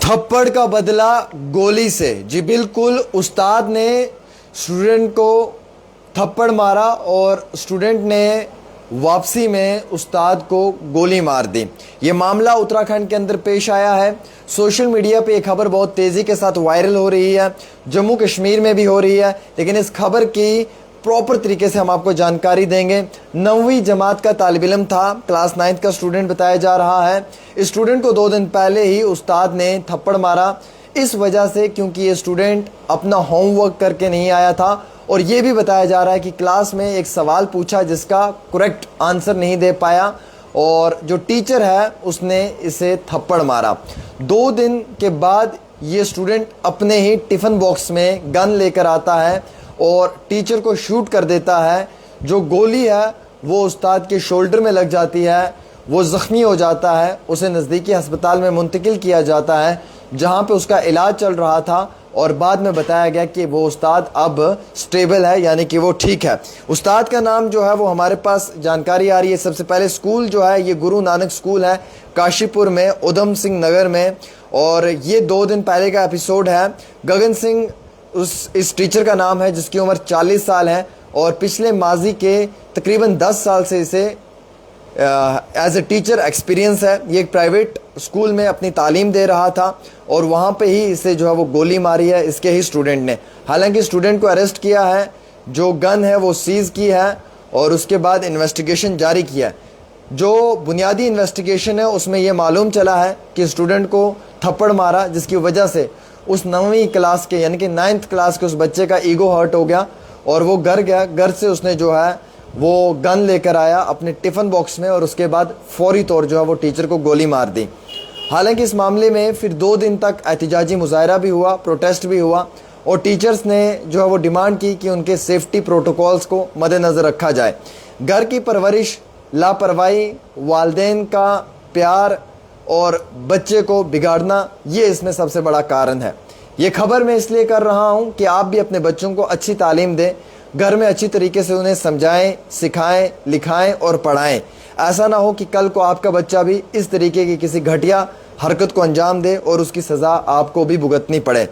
थप्पड़ का बदला गोली से। जी बिल्कुल, उस्ताद ने स्टूडेंट को थप्पड़ मारा और स्टूडेंट ने वापसी में उस्ताद को गोली मार दी। ये मामला उत्तराखंड के अंदर पेश आया है। सोशल मीडिया पे ये खबर बहुत तेज़ी के साथ वायरल हो रही है, जम्मू कश्मीर में भी हो रही है, लेकिन इस खबर की प्रॉपर तरीके से हम आपको जानकारी देंगे। 9वीं जमात का तालिब इल्म था, क्लास 9th का स्टूडेंट बताया जा रहा है। इस स्टूडेंट को 2 दिन पहले ही उस्ताद ने थप्पड़ मारा, इस वजह से क्योंकि ये स्टूडेंट अपना होमवर्क करके नहीं आया था, और ये भी बताया जा रहा है कि क्लास में एक सवाल पूछा जिसका करेक्ट आंसर नहीं दे पाया, और जो टीचर है उसने इसे थप्पड़ मारा। 2 दिन के बाद ये स्टूडेंट अपने ही टिफ़िन बॉक्स में गन लेकर आता है और टीचर को शूट कर देता है। जो गोली है वो उस्ताद के शोल्डर में लग जाती है, वो ज़ख्मी हो जाता है, उसे नज़दीकी अस्पताल में मुंतकिल किया जाता है जहाँ पे उसका इलाज चल रहा था, और बाद में बताया गया कि वो उस्ताद अब स्टेबल है, यानी कि वो ठीक है। उस्ताद का नाम जो है वो हमारे पास जानकारी आ रही है। सबसे पहले स्कूल जो है ये गुरु नानक स्कूल है काशीपुर में, उधम सिंह नगर में, और ये 2 दिन पहले का एपिसोड है। गगन सिंह इस टीचर का नाम है जिसकी उम्र 40 साल है, और पिछले माजी के तकरीबन 10 साल से इसे एज ए टीचर एक्सपीरियंस है। ये एक प्राइवेट स्कूल में अपनी तालीम दे रहा था और वहाँ पे ही इसे जो है वो गोली मारी है इसके ही स्टूडेंट ने। हालांकि स्टूडेंट को अरेस्ट किया है, जो गन है वो सीज़ की है और उसके बाद इन्वेस्टिगेशन जारी किया है। जो बुनियादी इन्वेस्टिगेशन है उसमें ये मालूम चला है कि स्टूडेंट को थप्पड़ मारा जिसकी वजह से उस 9वीं क्लास के यानी कि 9th क्लास के उस बच्चे का ईगो हर्ट हो गया और वो घर गया। घर से उसने जो है वो गन लेकर आया अपने टिफ़िन बॉक्स में और उसके बाद फौरी तौर जो है वो टीचर को गोली मार दी। हालांकि इस मामले में फिर 2 दिन तक एहतिजाजी मुजाहरा भी हुआ, प्रोटेस्ट भी हुआ, और टीचर्स ने जो है वो डिमांड की कि उनके सेफ्टी प्रोटोकॉल्स को मद्देनज़र रखा जाए। घर की परवरिश, लापरवाही, वालिदैन का प्यार और बच्चे को बिगाड़ना, ये इसमें सबसे बड़ा कारण है। ये खबर मैं इसलिए कर रहा हूँ कि आप भी अपने बच्चों को अच्छी तालीम दें, घर में अच्छी तरीके से उन्हें समझाएं, सिखाएं, लिखाएं और पढ़ाएं। ऐसा ना हो कि कल को आपका बच्चा भी इस तरीके की किसी घटिया हरकत को अंजाम दे और उसकी सज़ा आपको भी भुगतनी पड़े।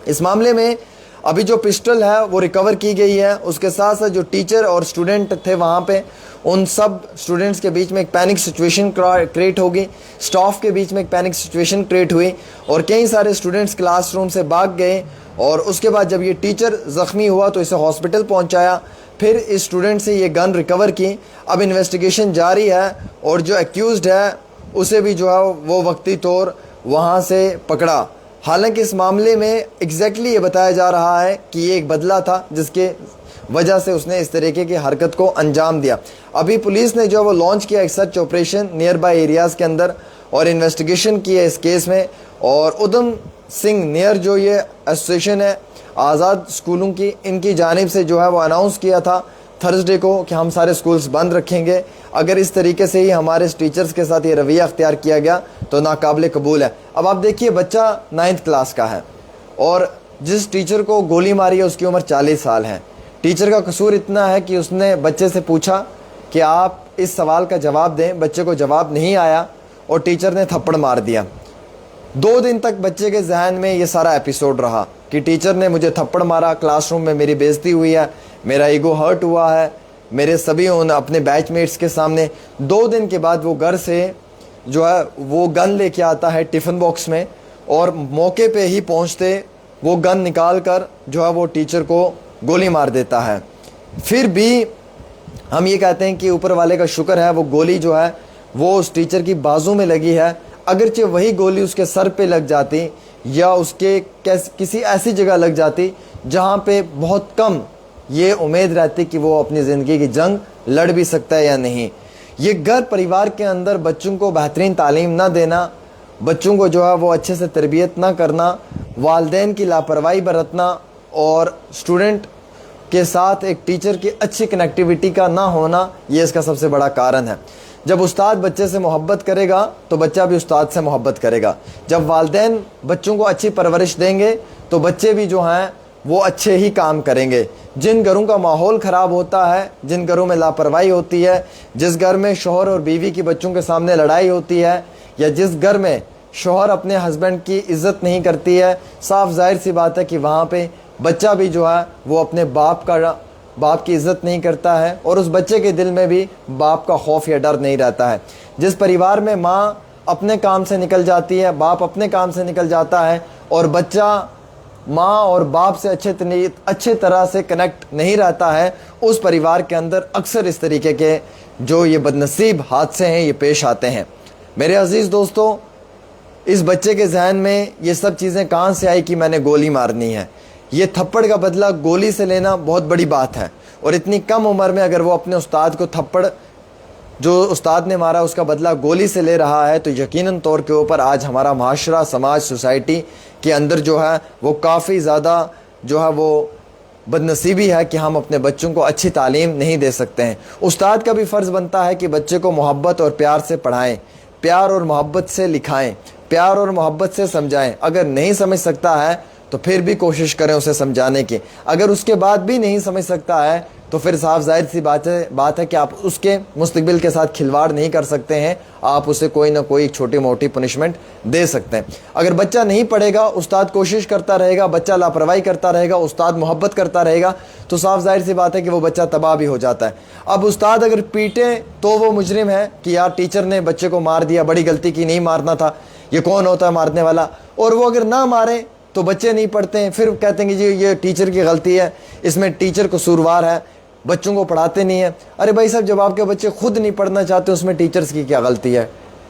इस मामले में अभी जो पिस्टल है वो रिकवर की गई है। उसके साथ साथ जो टीचर और स्टूडेंट थे वहाँ पे, उन सब स्टूडेंट्स के बीच में एक पैनिक सिचुएशन क्रिएट होगी, स्टाफ के बीच में एक पैनिक सिचुएशन क्रिएट हुई और कई सारे स्टूडेंट्स क्लासरूम से भाग गए। और उसके बाद जब ये टीचर ज़ख्मी हुआ तो इसे हॉस्पिटल पहुंचाया, फिर इस स्टूडेंट से ये गन रिकवर की। अब इन्वेस्टिगेशन जारी है और जो एक्यूज़ड है उसे भी जो है वो वक्ती तौर वहाँ से पकड़ा। हालांकि इस मामले में एग्जैक्टली ये बताया जा रहा है कि ये एक बदला था जिसके वजह से उसने इस तरीके की हरकत को अंजाम दिया। अभी पुलिस ने जो वो लॉन्च किया एक search operation near by areas के अंदर और इन्वेस्टिगेशन की है इस केस में। और उधम सिंह नियर जो ये एसोसिएशन है आज़ाद स्कूलों की, इनकी जानिब से जो है वो अनाउंस किया था थर्सडे को कि हम सारे स्कूल्स बंद रखेंगे। अगर इस तरीके से ही हमारे टीचर्स के साथ ये रवैया अख्तियार किया गया तो नाकाबिल कबूल है। अब आप देखिए, बच्चा 9th क्लास का है और जिस टीचर को गोली मारी है उसकी उम्र 40 साल है। टीचर का कसूर इतना है कि उसने बच्चे से पूछा कि आप इस सवाल का जवाब दें, बच्चे को जवाब नहीं आया और टीचर ने थप्पड़ मार दिया। 2 दिन तक बच्चे के जहन में ये सारा एपिसोड रहा कि टीचर ने मुझे थप्पड़ मारा, क्लासरूम में मेरी बेइज्जती हुई है, मेरा ईगो हर्ट हुआ है, मेरे सभी उन अपने बैचमेट्स के सामने। 2 दिन के बाद वो घर से जो है वो गन लेके आता है टिफ़िन बॉक्स में और मौके पे ही पहुंचते वो गन निकाल कर जो है वो टीचर को गोली मार देता है। फिर भी हम ये कहते हैं कि ऊपर वाले का शुक्र है, वो गोली जो है वो उस टीचर की बाजू में लगी है। अगरचे वही गोली उसके सर पे लग जाती या उसके किसी ऐसी जगह लग जाती जहाँ पे बहुत कम ये उम्मीद रहती कि वो अपनी ज़िंदगी की जंग लड़ भी सकता है या नहीं। ये घर परिवार के अंदर बच्चों को बेहतरीन तालीम ना देना, बच्चों को जो है वो अच्छे से तरबियत ना करना, वालिदैन की लापरवाही बरतना और स्टूडेंट के साथ एक टीचर की अच्छी कनेक्टिविटी का ना होना, ये इसका सबसे बड़ा कारण है। जब उस्ताद बच्चे से मोहब्बत करेगा तो बच्चा भी उस्ताद से मोहब्बत करेगा। जब वालिदैन बच्चों को अच्छी परवरिश देंगे तो बच्चे भी जो हैं वो अच्छे ही काम करेंगे। जिन घरों का माहौल ख़राब होता है, जिन घरों में लापरवाही होती है, जिस घर में शौहर और बीवी की बच्चों के सामने लड़ाई होती है, या जिस घर में شوہر اپنے ہسبینڈ کی عزت نہیں کرتی ہے، صاف ظاہر سی بات ہے کہ وہاں پہ بچہ بھی جو ہے وہ اپنے باپ کی عزت نہیں کرتا ہے، اور اس بچے کے دل میں بھی باپ کا خوف یا ڈر نہیں رہتا ہے۔ جس پریوار میں ماں اپنے کام سے نکل جاتی ہے، باپ اپنے کام سے نکل جاتا ہے، اور بچہ ماں اور باپ سے اچھے طرح سے کنیکٹ نہیں رہتا ہے، اس پریوار کے اندر اکثر اس طریقے کے جو یہ بدنصیب حادثے ہیں یہ پیش آتے ہیں۔ میرے عزیز دوستو، اس بچے کے ذہن میں یہ سب چیزیں کہاں سے آئی کہ میں نے گولی مارنی ہے؟ یہ تھپڑ کا بدلہ گولی سے لینا بہت بڑی بات ہے، اور اتنی کم عمر میں اگر وہ اپنے استاد کو تھپڑ جو استاد نے مارا اس کا بدلہ گولی سے لے رہا ہے، تو یقیناً طور کے اوپر آج ہمارا معاشرہ، سماج، سوسائٹی کے اندر جو ہے وہ کافی زیادہ جو ہے وہ بدنصیبی ہے کہ ہم اپنے بچوں کو اچھی تعلیم نہیں دے سکتے ہیں۔ استاد کا بھی فرض بنتا ہے کہ بچے کو محبت اور پیار سے پڑھائیں، پیار اور محبت سے لکھائیں، پیار اور محبت سے سمجھائیں۔ اگر نہیں سمجھ سکتا ہے تو پھر بھی کوشش کریں اسے سمجھانے کی۔ اگر اس کے بعد بھی نہیں سمجھ سکتا ہے تو پھر صاف ظاہر سی بات ہے کہ آپ اس کے مستقبل کے ساتھ کھلواڑ نہیں کر سکتے ہیں، آپ اسے کوئی نہ کوئی چھوٹی موٹی پنشمنٹ دے سکتے ہیں۔ اگر بچہ نہیں پڑھے گا، استاد کوشش کرتا رہے گا، بچہ لاپرواہی کرتا رہے گا، استاد محبت کرتا رہے گا، تو صاف ظاہر سی بات ہے کہ وہ بچہ تباہ بھی ہو جاتا ہے۔ اب استاد اگر پیٹے تو وہ مجرم ہے کہ یار ٹیچر نے بچے کو مار دیا، بڑی غلطی کی، نہیں مارنا تھا، یہ کون ہوتا ہے مارنے والا؟ اور وہ اگر نہ مارے تو بچے نہیں پڑھتے ہیں، پھر کہتے ہیں کہ جی یہ ٹیچر کی غلطی ہے، اس میں ٹیچر قصوروار ہے، بچوں کو پڑھاتے نہیں ہیں۔ ارے بھائی صاحب، جب آپ کے بچے خود نہیں پڑھنا چاہتے اس میں ٹیچرز کی کیا غلطی ہے؟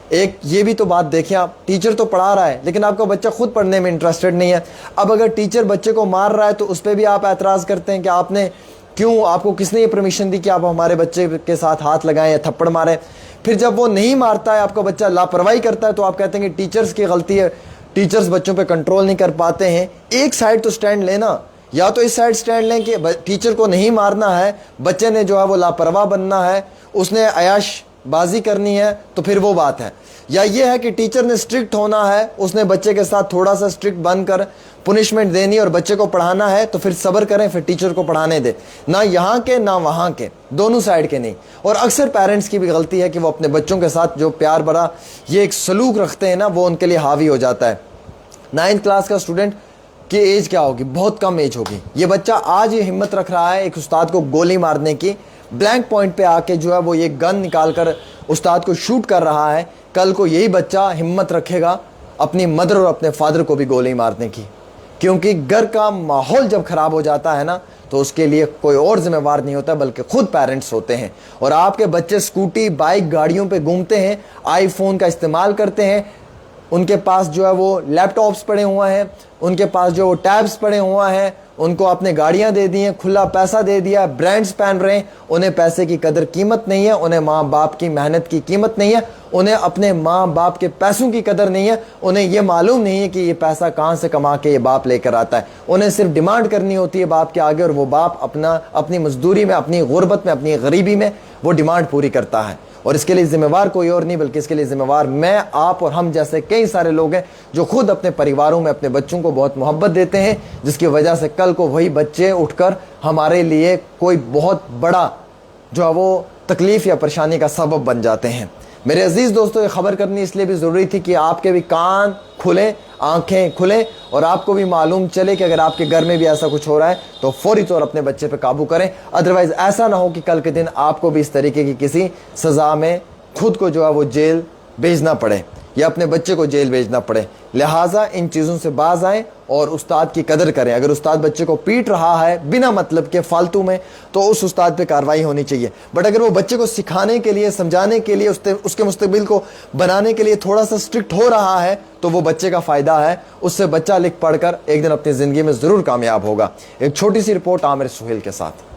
ایک یہ بھی تو بات دیکھیں آپ، ٹیچر تو پڑھا رہا ہے لیکن آپ کا بچہ خود پڑھنے میں انٹرسٹڈ نہیں ہے۔ اب اگر ٹیچر بچے کو مار رہا ہے تو اس پہ بھی آپ اعتراض کرتے ہیں کہ آپ کو کس نے یہ پرمیشن دی کہ آپ ہمارے بچے کے ساتھ ہاتھ لگائیں یا تھپڑ ماریں؟ پھر جب وہ نہیں مارتا ہے، آپ کا بچہ لاپرواہی کرتا ہے، تو آپ کہتے ہیں کہ ٹیچرز کی غلطی ہے، ٹیچرز بچوں پہ کنٹرول نہیں کر پاتے ہیں۔ ایک سائڈ تو سٹینڈ لینا، یا تو اس سائڈ سٹینڈ لیں کہ ٹیچر کو نہیں مارنا ہے، بچے نے جو ہے وہ لاپرواہ بننا ہے، اس نے عیاش بازی کرنی ہے، تو پھر وہ بات ہے۔ یا یہ ہے کہ ٹیچر نے سٹرکٹ ہونا ہے، اس نے بچے کے ساتھ تھوڑا سا سٹرکٹ بن کر پنشمنٹ دینی اور بچے کو پڑھانا ہے، تو پھر صبر کریں، پھر ٹیچر کو پڑھانے دے، نہ یہاں کے نہ وہاں کے، دونوں سائڈ کے نہیں۔ اور اکثر پیرنٹس کی بھی غلطی ہے کہ وہ اپنے بچوں کے ساتھ جو پیار بھرا یہ ایک سلوک رکھتے ہیں نا، وہ ان کے لیے حاوی ہو جاتا ہے۔ 9th کلاس کا اسٹوڈنٹ کی ایج کیا ہوگی؟ بہت کم ایج ہوگی۔ یہ بچہ آج یہ ہمت رکھ رہا ہے ایک استاد کو گولی مارنے کی، بلینک پوائنٹ پہ آ کے جو ہے وہ یہ گن نکال کر استاد کو شوٹ کر رہا ہے، کل کو یہی بچہ ہمت رکھے گا اپنی مدر اور اپنے فادر کو بھی گولی مارنے کی۔ کیونکہ گھر کا ماحول جب خراب ہو جاتا ہے نا، تو اس کے لیے کوئی اور ذمہ وار نہیں ہوتا بلکہ خود پیرنٹس ہوتے ہیں۔ اور آپ کے بچے سکوٹی، بائک، گاڑیوں پہ گھومتے ہیں، آئی فون کا استعمال کرتے ہیں، ان کے پاس جو ہے وہ لیپ ٹاپس پڑے ہوئے ہیں، ان کے پاس جو وہ ٹیبس پڑے ہوئے ہیں، ان کو آپ نے گاڑیاں دے دی ہیں، کھلا پیسہ دے دیا، برانڈز پہن رہے ہیں، انہیں پیسے کی قدر قیمت نہیں ہے، انہیں ماں باپ کی محنت کی قیمت نہیں ہے، انہیں اپنے ماں باپ کے پیسوں کی قدر نہیں ہے، انہیں یہ معلوم نہیں ہے کہ یہ پیسہ کہاں سے کما کے یہ باپ لے کر آتا ہے۔ انہیں صرف ڈیمانڈ کرنی ہوتی ہے باپ کے آگے، اور وہ باپ اپنی مزدوری میں، اپنی غربت میں، اپنی غریبی میں وہ ڈیمانڈ پوری کرتا ہے۔ اور اس کے لیے ذمہ وار کوئی اور نہیں بلکہ اس کے لیے ذمہ وار میں، آپ اور ہم جیسے کئی سارے لوگ ہیں جو خود اپنے پریواروں میں اپنے بچوں کو بہت محبت دیتے ہیں، جس کی وجہ سے کل کو وہی بچے اٹھ کر ہمارے لیے کوئی بہت بڑا جو ہے وہ تکلیف یا پریشانی کا سبب بن جاتے ہیں۔ میرے عزیز دوستو، یہ خبر کرنی اس لیے بھی ضروری تھی کہ آپ کے بھی کان کھلیں، آنکھیں کھلیں، اور آپ کو بھی معلوم چلے کہ اگر آپ کے گھر میں بھی ایسا کچھ ہو رہا ہے تو فوری طور اپنے بچے پہ قابو کریں۔ ادروائز ایسا نہ ہو کہ کل کے دن آپ کو بھی اس طریقے کی کسی سزا میں خود کو جو ہے وہ جیل بھیجنا پڑے یا اپنے بچے کو جیل بھیجنا پڑے۔ لہٰذا ان چیزوں سے باز آئیں اور استاد کی قدر کریں۔ اگر استاد بچے کو پیٹ رہا ہے بنا مطلب کے فالتو میں، تو اس استاد پہ کارروائی ہونی چاہیے۔ بٹ اگر وہ بچے کو سکھانے کے لیے، سمجھانے کے لیے، اس کے مستقبل کو بنانے کے لیے تھوڑا سا اسٹرکٹ ہو رہا ہے، تو وہ بچے کا فائدہ ہے، اس سے بچہ لکھ پڑھ کر ایک دن اپنی زندگی میں ضرور کامیاب ہوگا۔ ایک چھوٹی سی رپورٹ عامر سہیل کے ساتھ۔